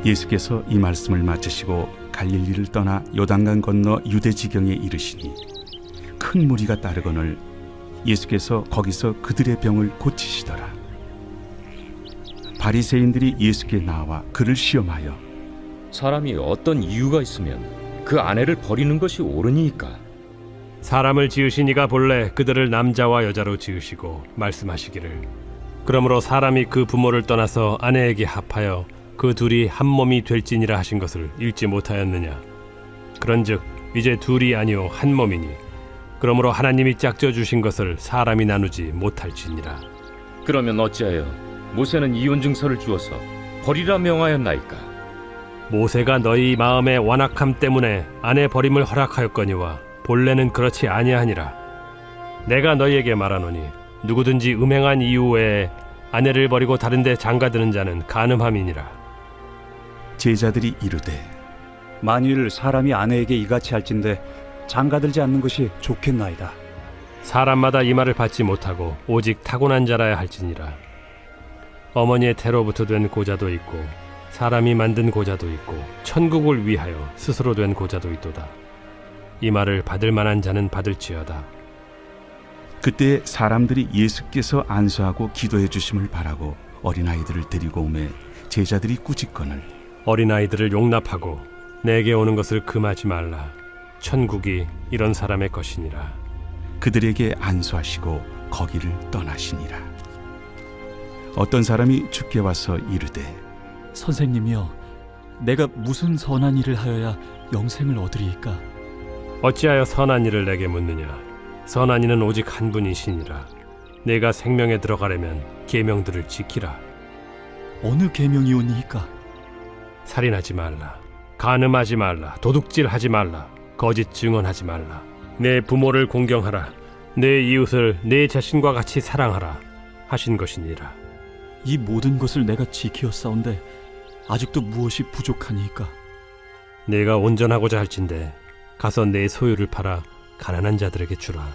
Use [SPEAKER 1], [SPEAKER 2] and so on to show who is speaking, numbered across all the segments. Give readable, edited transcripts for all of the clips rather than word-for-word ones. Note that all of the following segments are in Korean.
[SPEAKER 1] 예수께서 이 말씀을 마치시고 갈릴리를 떠나 요단강 건너 유대 지경에 이르시니 큰 무리가 따르거늘 예수께서 거기서 그들의 병을 고치시더라. 바리새인들이 예수께 나와 그를 시험하여
[SPEAKER 2] 사람이 어떤 이유가 있으면 그 아내를 버리는 것이 옳으니까?
[SPEAKER 3] 사람을 지으신 이가 본래 그들을 남자와 여자로 지으시고 말씀하시기를 그러므로 사람이 그 부모를 떠나서 아내에게 합하여 그 둘이 한 몸이 될지니라 하신 것을 읽지 못하였느냐. 그런즉 이제 둘이 아니요 한 몸이니 그러므로 하나님이 짝져 주신 것을 사람이 나누지 못할지니라.
[SPEAKER 2] 그러면 어찌하여 모세는 이혼 증서를 주어서 버리라 명하였나이까?
[SPEAKER 3] 모세가 너희 마음의 완악함 때문에 아내 버림을 허락하였거니와 본래는 그렇지 아니하니라. 내가 너희에게 말하노니 누구든지 음행한 이유 외에 아내를 버리고 다른 데 장가드는 자는 간음함이니라.
[SPEAKER 1] 제자들이 이르되
[SPEAKER 4] 만일 사람이 아내에게 이같이 할진대 장가들지 않는 것이 좋겠나이다.
[SPEAKER 3] 사람마다 이 말을 받지 못하고 오직 타고난 자라야 할지니라. 어머니의 태로부터 된 고자도 있고 사람이 만든 고자도 있고 천국을 위하여 스스로 된 고자도 있도다. 이 말을 받을 만한 자는 받을지어다.
[SPEAKER 1] 그때 사람들이 예수께서 안수하고 기도해 주심을 바라고 어린아이들을 데리고 오매 제자들이 꾸짖거늘
[SPEAKER 3] 어린아이들을 용납하고 내게 오는 것을 금하지 말라. 천국이 이런 사람의 것이니라.
[SPEAKER 1] 그들에게 안수하시고 거기를 떠나시니라. 어떤 사람이 주께 와서 이르되
[SPEAKER 5] 선생님이여, 내가 무슨 선한 일을 하여야 영생을 얻으리이까?
[SPEAKER 3] 어찌하여 선한 일을 내게 묻느냐. 선한 이는 오직 한 분이시니라. 내가 생명에 들어가려면 계명들을 지키라.
[SPEAKER 5] 어느 계명이오니이까?
[SPEAKER 3] 살인하지 말라. 간음하지 말라. 도둑질하지 말라. 거짓 증언하지 말라. 내 부모를 공경하라. 내 이웃을 내 자신과 같이 사랑하라 하신 것이니라.
[SPEAKER 5] 이 모든 것을 내가 지키었사온데 아직도 무엇이 부족하니이까?
[SPEAKER 3] 내가 온전하고자 할진대 가서 내 소유를 팔아 가난한 자들에게 주라.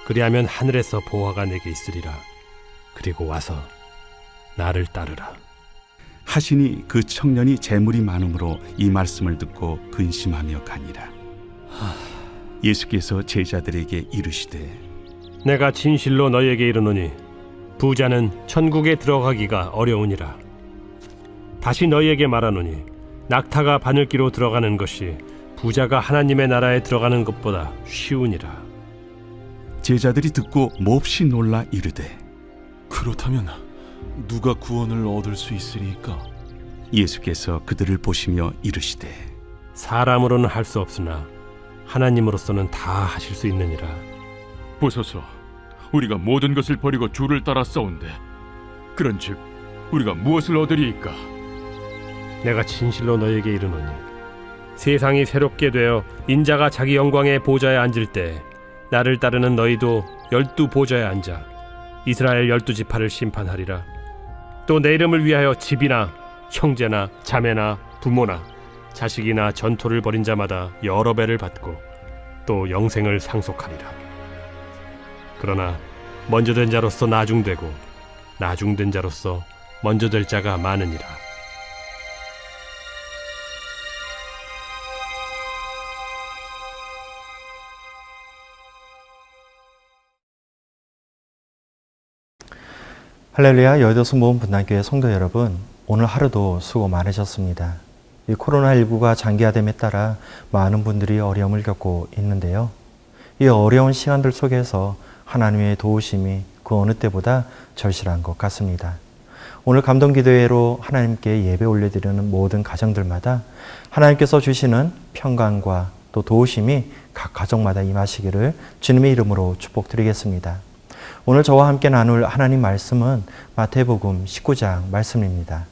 [SPEAKER 3] 그리하면 하늘에서 보화가 내게 있으리라. 그리고 와서 나를 따르라.
[SPEAKER 1] 하시니 그 청년이 재물이 많음으로 이 말씀을 듣고 근심하며 가니라. 예수께서 제자들에게 이르시되
[SPEAKER 3] 내가 진실로 너희에게 이르노니 부자는 천국에 들어가기가 어려우니라. 다시 너희에게 말하노니 낙타가 바늘기로 들어가는 것이 부자가 하나님의 나라에 들어가는 것보다 쉬우니라.
[SPEAKER 1] 제자들이 듣고 몹시 놀라 이르되
[SPEAKER 6] 그렇다면 누가 구원을 얻을 수 있으리까?
[SPEAKER 1] 예수께서 그들을 보시며 이르시되
[SPEAKER 3] 사람으로는 할 수 없으나 하나님으로서는 다 하실 수 있느니라.
[SPEAKER 7] 보소서, 우리가 모든 것을 버리고 주를 따라 싸운데 그런즉 우리가 무엇을 얻으리이까?
[SPEAKER 3] 내가 진실로 너희에게 이르노니 세상이 새롭게 되어 인자가 자기 영광의 보좌에 앉을 때 나를 따르는 너희도 12 보좌에 앉아 이스라엘 12지파를 심판하리라. 또 내 이름을 위하여 집이나 형제나 자매나 부모나 자식이나 전토를 벌인 자마다 여러 배를 받고 또 영생을 상속하리라. 그러나 먼저 된 자로서 나중되고 나중된 자로서 먼저 될 자가 많으니라.
[SPEAKER 8] 할렐루야, 여의도 순복음 분당교회 성도 여러분, 오늘 하루도 수고 많으셨습니다. 이 코로나19가 장기화됨에 따라 많은 분들이 어려움을 겪고 있는데요. 이 어려운 시간들 속에서 하나님의 도우심이 그 어느 때보다 절실한 것 같습니다. 오늘 감동기도회로 하나님께 예배 올려드리는 모든 가정들마다 하나님께서 주시는 평강과 또 도우심이 각 가정마다 임하시기를 주님의 이름으로 축복드리겠습니다. 오늘 저와 함께 나눌 하나님 말씀은 마태복음 19장 말씀입니다.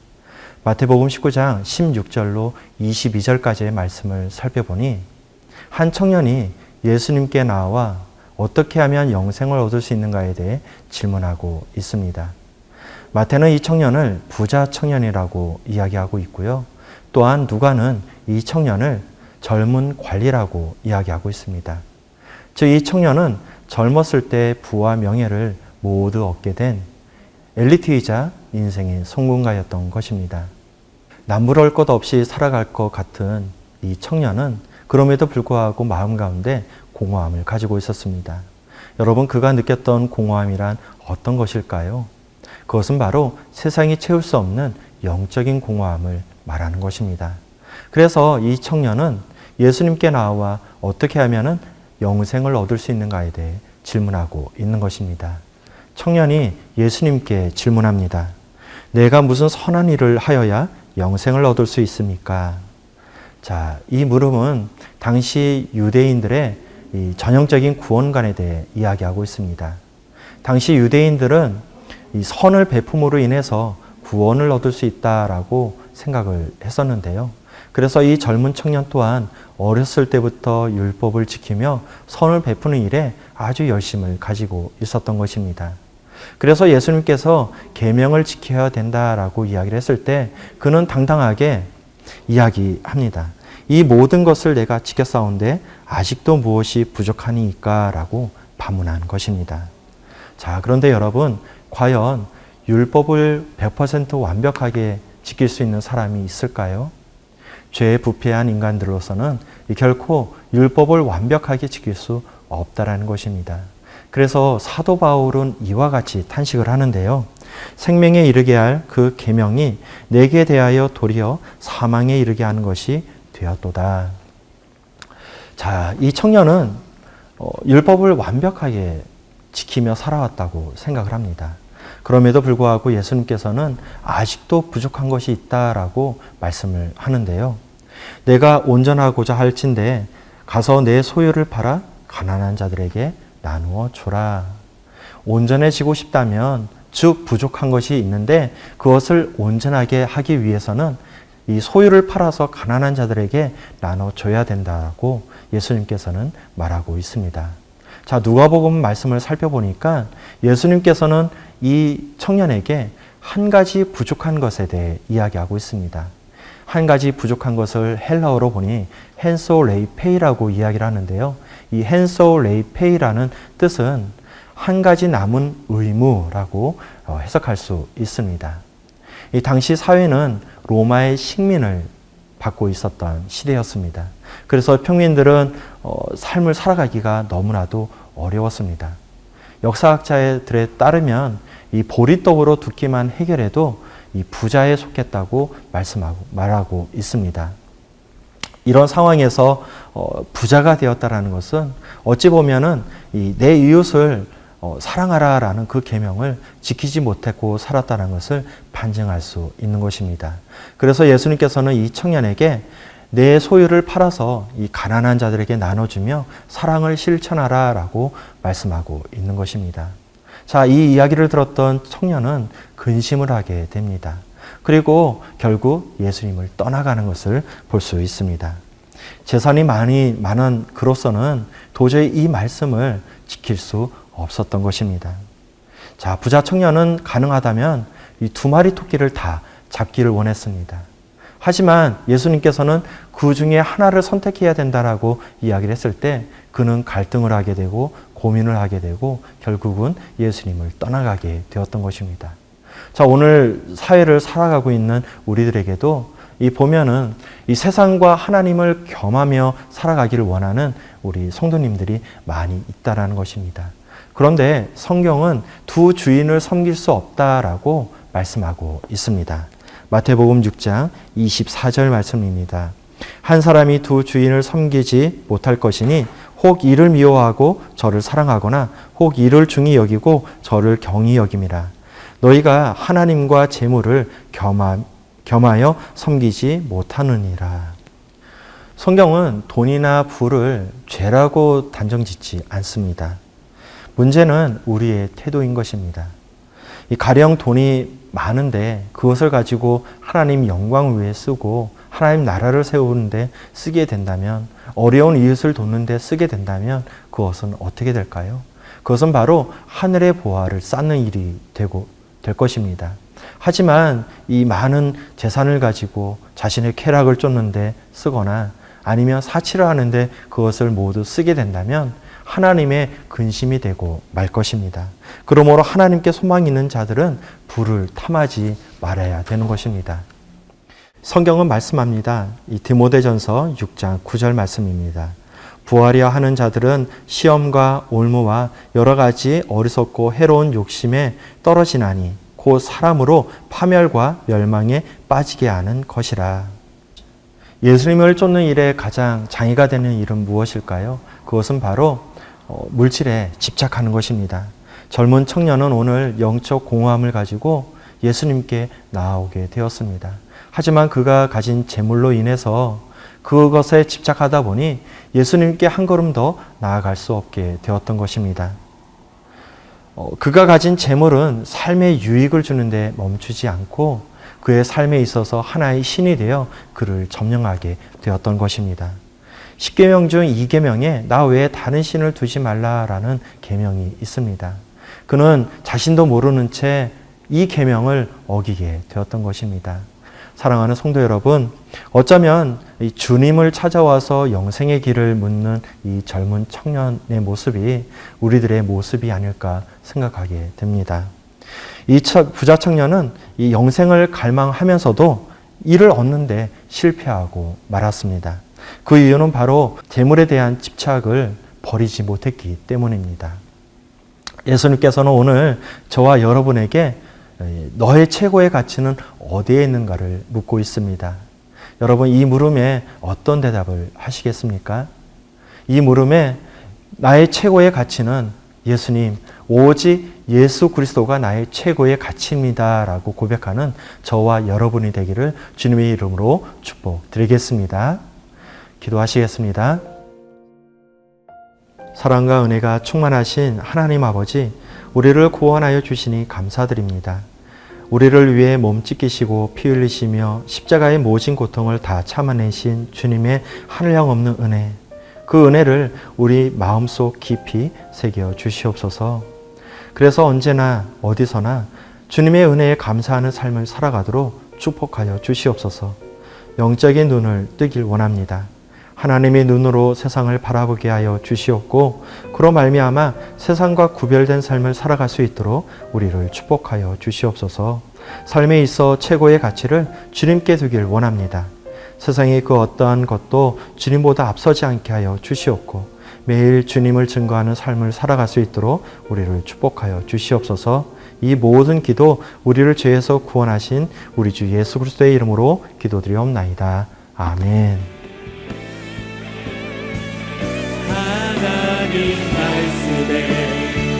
[SPEAKER 8] 마태복음 19장 16절로 22절까지의 말씀을 살펴보니 한 청년이 예수님께 나와 어떻게 하면 영생을 얻을 수 있는가에 대해 질문하고 있습니다. 마태는 이 청년을 부자 청년이라고 이야기하고 있고요. 또한 누가는 이 청년을 젊은 관리라고 이야기하고 있습니다. 즉, 이 청년은 젊었을 때 부와 명예를 모두 얻게 된 엘리트이자 인생의 성공가였던 것입니다. 남부러울 것 없이 살아갈 것 같은 이 청년은 그럼에도 불구하고 마음 가운데 공허함을 가지고 있었습니다. 여러분, 그가 느꼈던 공허함이란 어떤 것일까요? 그것은 바로 세상이 채울 수 없는 영적인 공허함을 말하는 것입니다. 그래서 이 청년은 예수님께 나와 어떻게 하면 영생을 얻을 수 있는가에 대해 질문하고 있는 것입니다. 청년이 예수님께 질문합니다. 내가 무슨 선한 일을 하여야 영생을 얻을 수 있습니까? 자, 이 물음은 당시 유대인들의 이 전형적인 구원관에 대해 이야기하고 있습니다. 당시 유대인들은 이 선을 베품으로 인해서 구원을 얻을 수 있다라고 생각을 했었는데요. 그래서 이 젊은 청년 또한 어렸을 때부터 율법을 지키며 선을 베푸는 일에 아주 열심을 가지고 있었던 것입니다. 그래서 예수님께서 계명을 지켜야 된다라고 이야기를 했을 때 그는 당당하게 이야기합니다. 이 모든 것을 내가 지켰사온데 아직도 무엇이 부족하니까? 라고 반문한 것입니다. 자, 그런데 여러분, 과연 율법을 100% 완벽하게 지킬 수 있는 사람이 있을까요? 죄에 부패한 인간들로서는 결코 율법을 완벽하게 지킬 수 없다라는 것입니다. 그래서 사도 바울은 이와 같이 탄식을 하는데요. 생명에 이르게 할 그 계명이 내게 대하여 도리어 사망에 이르게 하는 것이 되었도다. 자, 이 청년은 율법을 완벽하게 지키며 살아왔다고 생각을 합니다. 그럼에도 불구하고 예수님께서는 아직도 부족한 것이 있다라고 말씀을 하는데요. 내가 온전하고자 할진대 가서 내 소유를 팔아 가난한 자들에게 나누어 주라. 온전해지고 싶다면, 즉 부족한 것이 있는데 그것을 온전하게 하기 위해서는 이 소유를 팔아서 가난한 자들에게 나눠줘야 된다고 예수님께서는 말하고 있습니다. 자, 누가복음 말씀을 살펴보니까 예수님께서는 이 청년에게 한 가지 부족한 것에 대해 이야기하고 있습니다. 한 가지 부족한 것을 헬라어로 보니 헨소 레이페이라고 이야기를 하는데요. 이 헨소 레이페이라는 뜻은 한 가지 남은 의무라고 해석할 수 있습니다. 이 당시 사회는 로마의 식민을 받고 있었던 시대였습니다. 그래서 평민들은 삶을 살아가기가 너무나도 어려웠습니다. 역사학자들에 따르면 이 보리떡으로 두 끼만 해결해도 이 부자에 속했다고 말하고 있습니다. 이런 상황에서 부자가 되었다라는 것은 어찌 보면은 내 이웃을 사랑하라라는 그 계명을 지키지 못했고 살았다는 것을 반증할 수 있는 것입니다. 그래서 예수님께서는 이 청년에게 내 소유를 팔아서 이 가난한 자들에게 나눠주며 사랑을 실천하라라고 말씀하고 있는 것입니다. 자, 이 이야기를 들었던 청년은 근심을 하게 됩니다. 그리고 결국 예수님을 떠나가는 것을 볼 수 있습니다. 재산이 많은 그로서는 도저히 이 말씀을 지킬 수 없었던 것입니다. 자, 부자 청년은 가능하다면 이 2마리 토끼를 다 잡기를 원했습니다. 하지만 예수님께서는 그 중에 하나를 선택해야 된다라고 이야기를 했을 때 그는 갈등을 하게 되고 고민을 하게 되고 결국은 예수님을 떠나가게 되었던 것입니다. 자, 오늘 사회를 살아가고 있는 우리들에게도 보면은 이 세상과 하나님을 겸하며 살아가기를 원하는 우리 성도님들이 많이 있다라는 것입니다. 그런데 성경은 두 주인을 섬길 수 없다라고 말씀하고 있습니다. 마태복음 6장 24절 말씀입니다. 한 사람이 두 주인을 섬기지 못할 것이니 혹 이를 미워하고 저를 사랑하거나 혹 이를 중히 여기고 저를 경히 여김이라. 너희가 하나님과 재물을 겸하여 섬기지 못하느니라. 성경은 돈이나 부를 죄라고 단정짓지 않습니다. 문제는 우리의 태도인 것입니다. 가령 돈이 많은데 그것을 가지고 하나님 영광을 위해 쓰고 하나님 나라를 세우는데 쓰게 된다면, 어려운 이웃을 돕는데 쓰게 된다면 그것은 어떻게 될까요? 그것은 바로 하늘의 보화를 쌓는 일이 될 것입니다. 하지만 이 많은 재산을 가지고 자신의 쾌락을 쫓는데 쓰거나 아니면 사치를 하는데 그것을 모두 쓰게 된다면 하나님의 근심이 되고 말 것입니다. 그러므로 하나님께 소망이 있는 자들은 부를 탐하지 말아야 되는 것입니다. 성경은 말씀합니다. 이 디모데전서 6장 9절 말씀입니다. 부하려 하는 자들은 시험과 올무와 여러 가지 어리석고 해로운 욕심에 떨어지나니 곧 사람으로 파멸과 멸망에 빠지게 하는 것이라. 예수님을 쫓는 일에 가장 장애가 되는 일은 무엇일까요? 그것은 바로 물질에 집착하는 것입니다. 젊은 청년은 오늘 영적 공허함을 가지고 예수님께 나아오게 되었습니다. 하지만 그가 가진 재물로 인해서 그것에 집착하다 보니 예수님께 한 걸음 더 나아갈 수 없게 되었던 것입니다. 그가 가진 재물은 삶의 유익을 주는데 멈추지 않고 그의 삶에 있어서 하나의 신이 되어 그를 점령하게 되었던 것입니다. 10계명 중 2계명에 나 외에 다른 신을 두지 말라라는 계명이 있습니다. 그는 자신도 모르는 채 이 계명을 어기게 되었던 것입니다. 사랑하는 성도 여러분, 어쩌면 이 주님을 찾아와서 영생의 길을 묻는 이 젊은 청년의 모습이 우리들의 모습이 아닐까 생각하게 됩니다. 이 부자 청년은 이 영생을 갈망하면서도 이를 얻는데 실패하고 말았습니다. 그 이유는 바로 재물에 대한 집착을 버리지 못했기 때문입니다. 예수님께서는 오늘 저와 여러분에게 너의 최고의 가치는 어디에 있는가를 묻고 있습니다. 여러분, 이 물음에 어떤 대답을 하시겠습니까? 이 물음에 나의 최고의 가치는 예수님, 오직 예수 그리스도가 나의 최고의 가치입니다 라고 고백하는 저와 여러분이 되기를 주님의 이름으로 축복드리겠습니다. 기도하시겠습니다. 사랑과 은혜가 충만하신 하나님 아버지, 우리를 구원하여 주시니 감사드립니다. 우리를 위해 몸 찢기시고 피 흘리시며 십자가의 모진 고통을 다 참아내신 주님의 한량 없는 은혜, 그 은혜를 우리 마음속 깊이 새겨 주시옵소서. 그래서 언제나 어디서나 주님의 은혜에 감사하는 삶을 살아가도록 축복하여 주시옵소서. 영적인 눈을 뜨길 원합니다. 하나님의 눈으로 세상을 바라보게 하여 주시옵고 그로 말미암아 세상과 구별된 삶을 살아갈 수 있도록 우리를 축복하여 주시옵소서. 삶에 있어 최고의 가치를 주님께 두길 원합니다. 세상의 그 어떠한 것도 주님보다 앞서지 않게 하여 주시옵고 매일 주님을 증거하는 삶을 살아갈 수 있도록 우리를 축복하여 주시옵소서. 이 모든 기도 우리를 죄에서 구원하신 우리 주 예수 그리스도의 이름으로 기도드리옵나이다. 아멘.
[SPEAKER 9] 하나님 말씀에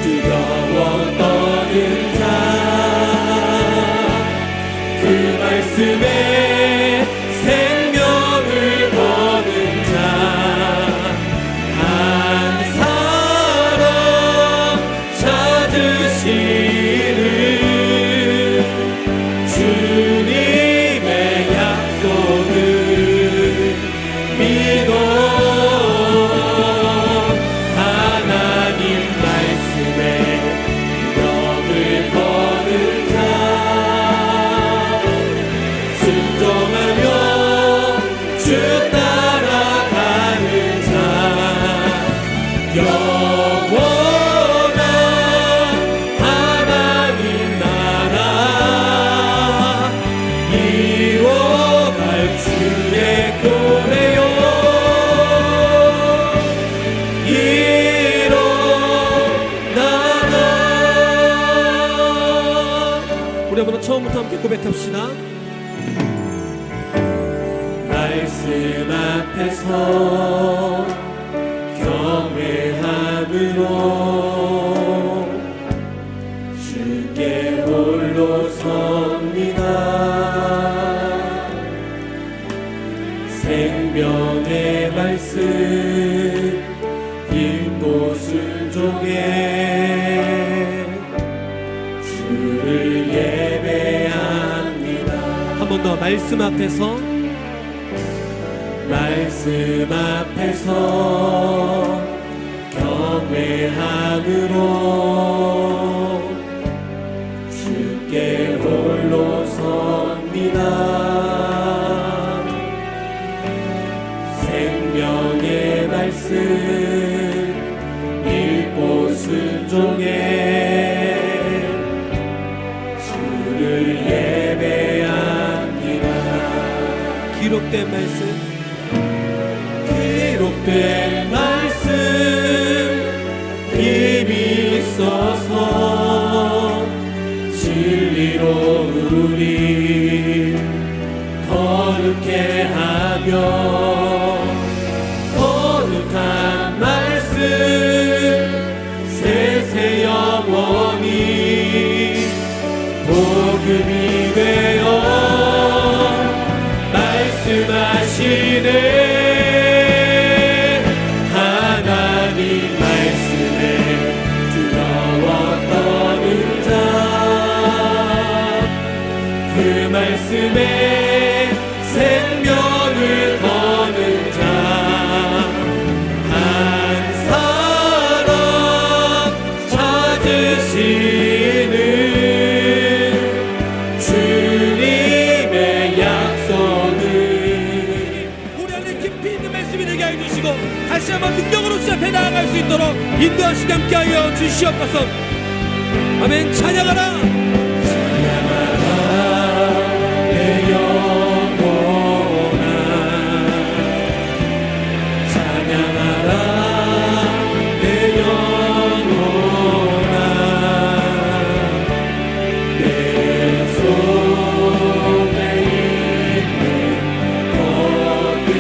[SPEAKER 9] 뜨거워 떠는 자, 그 말씀에 생명을 거는 자, 한 사람 찾으시는 주님의 약속을 믿어
[SPEAKER 10] 처음부터 함께 고백합시다.
[SPEAKER 9] 말씀 앞에서 경외함으로 주께 홀로 섭니다. 생명의 말씀 읽고 순종해 주를 예배합니다.
[SPEAKER 10] 한 번 더 말씀 앞에서
[SPEAKER 9] 경외함으로 주께 홀로 섭니다. 생명의 말씀 읽고 순종해 주를 예배합니다.
[SPEAKER 10] 기록된 말씀
[SPEAKER 9] 힘이 있어서 진리로 우리 거룩해 하며 거룩한 말씀 세세 영원히 복음이 되어 말씀하시네. 하나님 말씀에 두려웠던 자 그 말씀에 생명을 거는 자 한 사람 찾으시는 주님의 약속을
[SPEAKER 10] 우리 안에 깊이 있는 말씀이 되게 해주시고 다시 한번 능력으로 주 앞에 나아갈 수 있도록 인도하시게 함께하여 주시옵소서. 아멘. 찬양하라.
[SPEAKER 9] 내 영혼아 찬양하라. 내 영혼아 내 속에 있는 것들아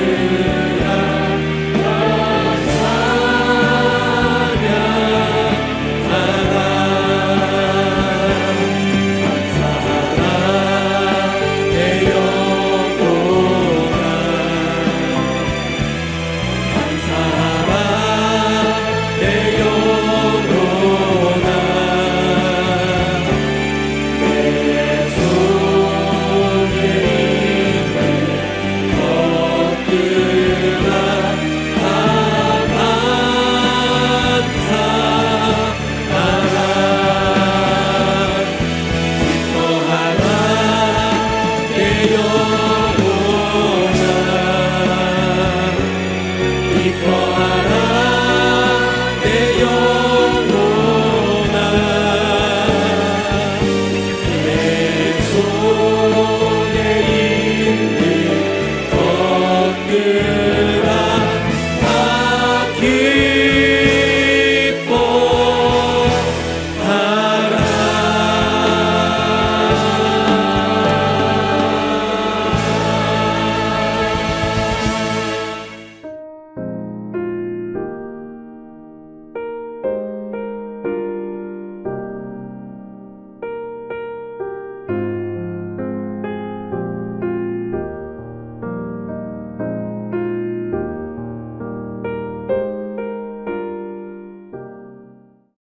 [SPEAKER 9] 내 속에 있는 것들